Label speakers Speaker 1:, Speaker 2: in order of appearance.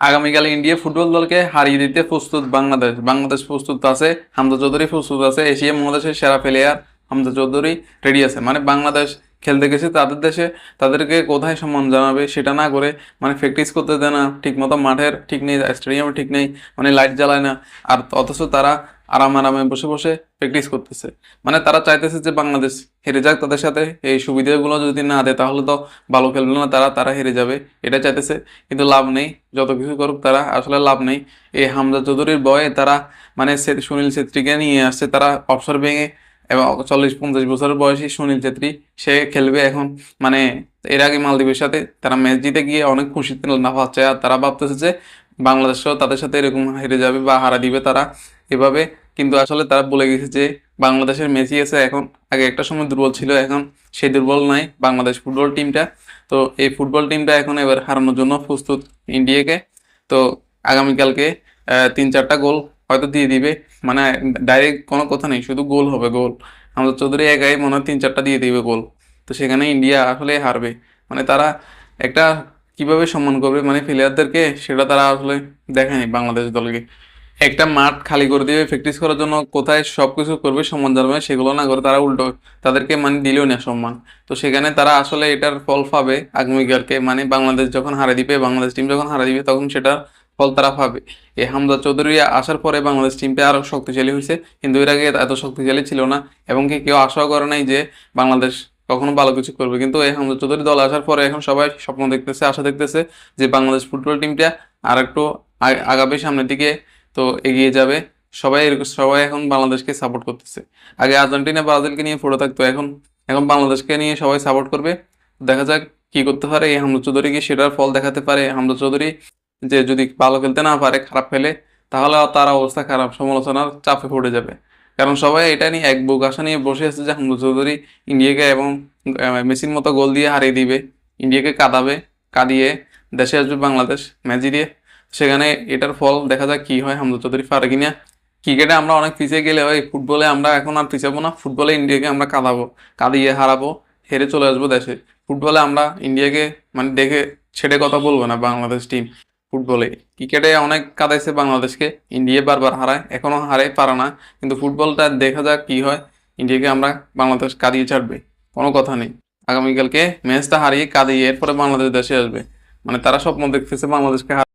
Speaker 1: আগামীকাল India football দলকে হারিয়ে দিতে প্রস্তুত বাংলাদেশ। বাংলাদেশ প্রস্তুত আছে, হামজা চৌধুরী প্রস্তুত আছে, এশিয়া মহাদেশের সেরা প্লেয়ার হামজা চৌধুরী রেডি আছে। মানে বাংলাদেশ খেলতে গেছে তাদের দেশে, তাদেরকে কোথায় সম্মান জানাবে সেটা না করে মানে প্র্যাকটিস করতে দেয় না ঠিক মতো, মাঠের ঠিক নেই, স্টেডিয়ামে ঠিক নেই, মানে লাইট জ্বালায় না। আর অথচ তারা আরামে বসে বসে প্র্যাকটিস করতেছে। মানে তারা চাইতেছে যে বাংলাদেশ হেরে যাক, তাদের সাথে এই সুবিধাগুলো যদি না দেয় তাহলে তো ভালো খেলবে না, তারা তারা হেরে যাবে, এটা চাইতেছে। কিন্তু লাভ নেই, যত কিছু করুক তারা আসলে লাভ নেই। এই হামজা চৌধুরীর বয়ে তারা মানে সুনীল ছেত্রীকে নিয়ে আসছে, তারা অবসর ভেঙে, এবং 40-50 বছর বয়সী সুনীল ছেত্রী সে খেলবে এখন। মানে এর আগে মালদ্বীপের সাথে তারা ম্যাচ জিতে গিয়ে অনেক খুশিতে না পাচ্ছে, আর তারা ভাবতেছে যে বাংলাদেশও তাদের সাথে এরকম হেরে যাবে বা হারা দিবে তারা এভাবে। কিন্তু আসলে তারা বলে গেছে যে বাংলাদেশের মেসি আছে এখন, আগে একটা সময় দুর্বল ছিল, এখন সেই দুর্বল নাই বাংলাদেশ ফুটবল টিমটা। তো এই ফুটবল টিমটা এখন এবার হারানোর জন্য প্রস্তুত ইন্ডিয়াকে। তো আগামীকালকে 3-4টা গোল হয়তো দিয়ে দিবে। মানে ডাইরেক্ট কোনো কথা নেই, শুধু গোল হবে, গোল। আমাদের চৌধুরী একাই মনে হয় 3-4টা দিয়ে দিবে গোল। তো সেখানে ইন্ডিয়া আসলে হারবে। মানে তারা একটা কিভাবে সম্মান করবে মানে প্লেয়ারদেরকে, সেটা তারা আসলে দেখায়নি বাংলাদেশ দলকে। একটা মাঠ খালি করে দিবে প্র্যাকটিস করার জন্য, কোথায় সবকিছু করবে সম্মান জানাবে সেগুলো না করে তারা উল্টো তাদেরকে মানে দিলেও না সম্মান। তো সেখানে তারা আসলে এটার ফল পাবে আগামীকালকে। মানে বাংলাদেশ যখন হারে দিবে, বাংলাদেশ টিম যখন হারে দিবে তখন সেটা ফল তারা পাবে। এই হামজা চৌধুরী আসার পরে বাংলাদেশ টিমটা আরো শক্তিশালী হয়েছে, কিন্তু এর আগে এত শক্তিশালী ছিল না। এবং কি কেউ আশাও করে নাই যে বাংলাদেশ কখনো ভালো কিছু করবে। কিন্তু এই হামজা চৌধুরী দল আসার পরে এখন সবাই স্বপ্ন দেখতেছে, আশা দেখতেছে যে বাংলাদেশ ফুটবল টিমটা আর একটু আগাবে সামনের দিকে, তো এগিয়ে যাবে। সবাই এখন বাংলাদেশকে সাপোর্ট করতেছে। আগে আর্জেন্টিনা ব্রাজিলকে নিয়ে পড়ে থাকতো, এখন এখন বাংলাদেশকে নিয়ে সবাই সাপোর্ট করবে। দেখা যাক কি করতে পারে এই হামজা চৌধুরী, কি সেটার ফল দেখাতে পারে হামজা চৌধুরী। যে যদি ভালো খেলতে না পারে, খারাপ খেলে, তাহলে তার অবস্থা খারাপ, সমালোচনার চাপে পড়ে যাবে। কারণ সবাই এটা নিয়ে এক বুক আশা নিয়ে বসে আছে যে হামজা চৌধুরী ইন্ডিয়াকে এবং মেসির মতো গোল দিয়ে হারিয়ে দিবে, ইন্ডিয়াকে কাঁদাবে, কাঁদিয়ে দেশে আসবে বাংলাদেশ ম্যাচ দিয়ে। সেখানে এটার ফল দেখা যাক কি হয়, হামজা চৌধুরী পারে কিনা। ক্রিকেটে আমরা অনেক পিছিয়ে গেলে হয়, ফুটবলে আমরা এখন আর পিছাবো না, ফুটবলে ইন্ডিয়াকে আমরা কাঁদাবো, কাঁদিয়ে হারাবো, হেরে চলে আসবো দেশে। ফুটবলে আমরা ইন্ডিয়াকে মানে দেখে ছেড়ে কথা বলবো না বাংলাদেশ টিম। ফুটবলে, ক্রিকেটে অনেক কাঁদাইছে বাংলাদেশকে, ইন্ডিয়া বারবার হারায়, এখনো হারে পারে না। কিন্তু ফুটবলটা দেখা যাক কি হয়, ইন্ডিয়াকে আমরা বাংলাদেশ কাঁদিয়ে ছাড়বে, কোনো কথা নেই। আগামীকালকে ম্যাচটা হারিয়ে কাঁদিয়ে এরপরে বাংলাদেশ দেশে আসবে। মানে তারা স্বপ্ন দেখতেছে বাংলাদেশকে